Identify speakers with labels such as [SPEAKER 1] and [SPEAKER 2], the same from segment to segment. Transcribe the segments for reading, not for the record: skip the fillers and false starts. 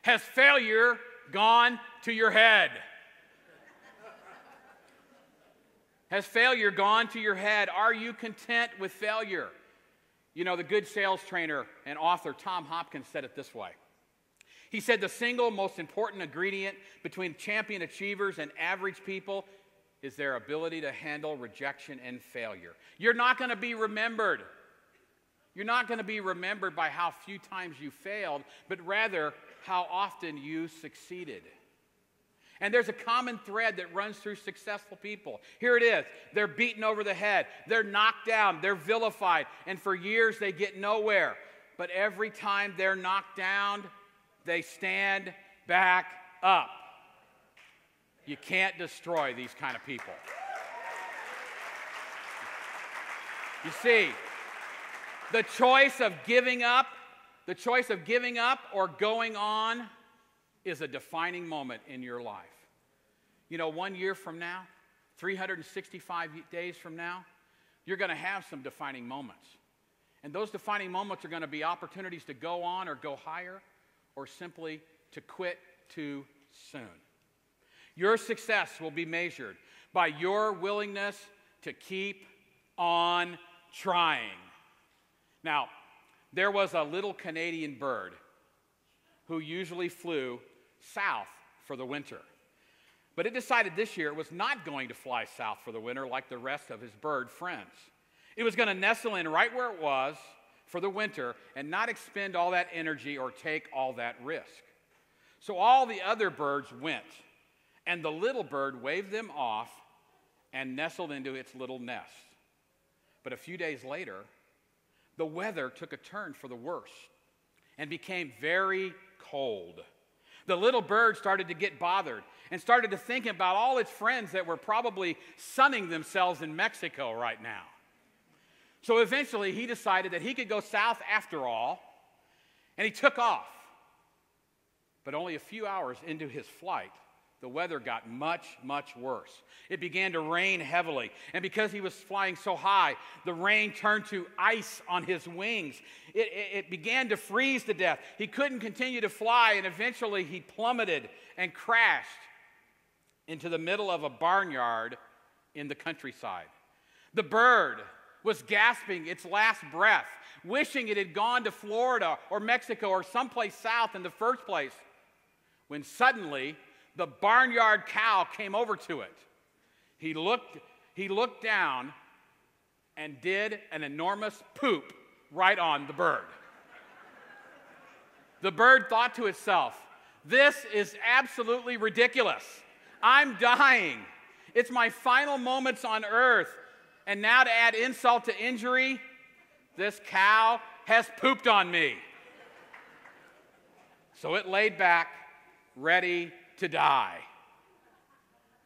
[SPEAKER 1] Has failure gone to your head? Has failure gone to your head? Are you content with failure? You know, the good sales trainer and author Tom Hopkins said it this way. He said the single most important ingredient between champion achievers and average people is their ability to handle rejection and failure. You're not going to be remembered. You're not going to be remembered by how few times you failed, but rather how often you succeeded. And there's a common thread that runs through successful people. Here it is. They're beaten over the head. They're knocked down. They're vilified. And for years they get nowhere. But every time they're knocked down, they stand back up. You can't destroy these kind of people. You see, the choice of giving up or going on is a defining moment in your life. You know, 1 year from now, 365 days from now, you're going to have some defining moments. And those defining moments are going to be opportunities to go on or go higher, or simply to quit too soon. Your success will be measured by your willingness to keep on trying. Now, there was a little Canadian bird who usually flew south for the winter. But it decided this year it was not going to fly south for the winter like the rest of his bird friends. It was going to nestle in right where it was for the winter and not expend all that energy or take all that risk. So all the other birds went, and the little bird waved them off and nestled into its little nest. But a few days later, the weather took a turn for the worse and became very cold. The little bird started to get bothered and started to think about all its friends that were probably sunning themselves in Mexico right now. So eventually he decided that he could go south after all, and he took off. But only a few hours into his flight, the weather got much, much worse. It began to rain heavily, and because he was flying so high, the rain turned to ice on his wings. It began to freeze to death. He couldn't continue to fly, and eventually he plummeted and crashed into the middle of a barnyard in the countryside. The bird was gasping its last breath, wishing it had gone to Florida or Mexico or someplace south in the first place, when suddenly the barnyard cow came over to it. He looked down and did an enormous poop right on the bird. The bird thought to itself, "This is absolutely ridiculous. I'm dying. It's my final moments on earth. And now to add insult to injury, this cow has pooped on me." So it laid back, ready to die.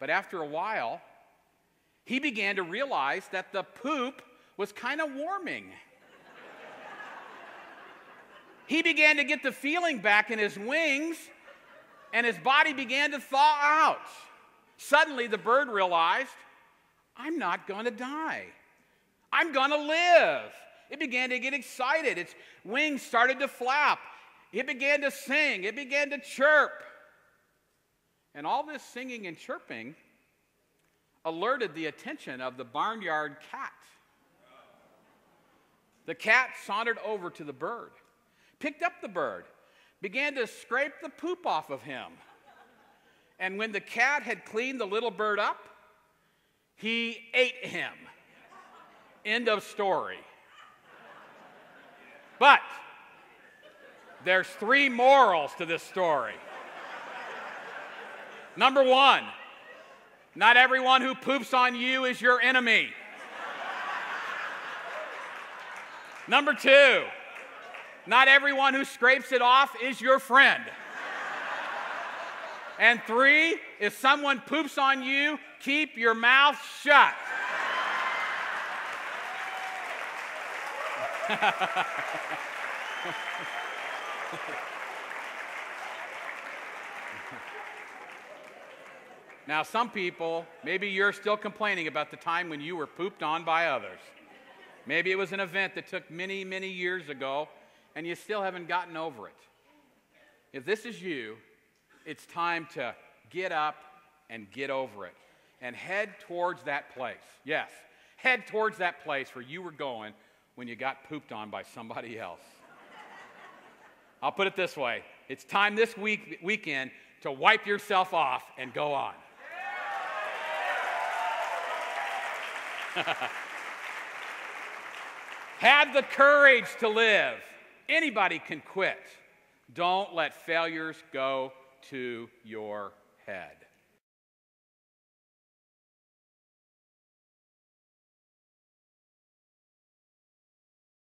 [SPEAKER 1] But after a while, he began to realize that the poop was kind of warming. He began to get the feeling back in his wings, and his body began to thaw out. Suddenly, the bird realized, I'm not going to die. I'm going to live. It began to get excited. Its wings started to flap. It began to sing. It began to chirp. And all this singing and chirping alerted the attention of the barnyard cat. The cat sauntered over to the bird, picked up the bird, began to scrape the poop off of him. And when the cat had cleaned the little bird up, he ate him. End of story. But there's 3 morals to this story. Number 1, not everyone who poops on you is your enemy. Number 2, not everyone who scrapes it off is your friend. And 3, if someone poops on you, keep your mouth shut. Now, some people, maybe you're still complaining about the time when you were pooped on by others. Maybe it was an event that took many, many years ago, and you still haven't gotten over it. if this is you, it's time to get up and get over it and head towards that place. Yes, head towards that place where you were going when you got pooped on by somebody else. I'll put it this way. It's time this weekend to wipe yourself off and go on. Have the courage to live. Anybody can quit. Don't let failures go to your head.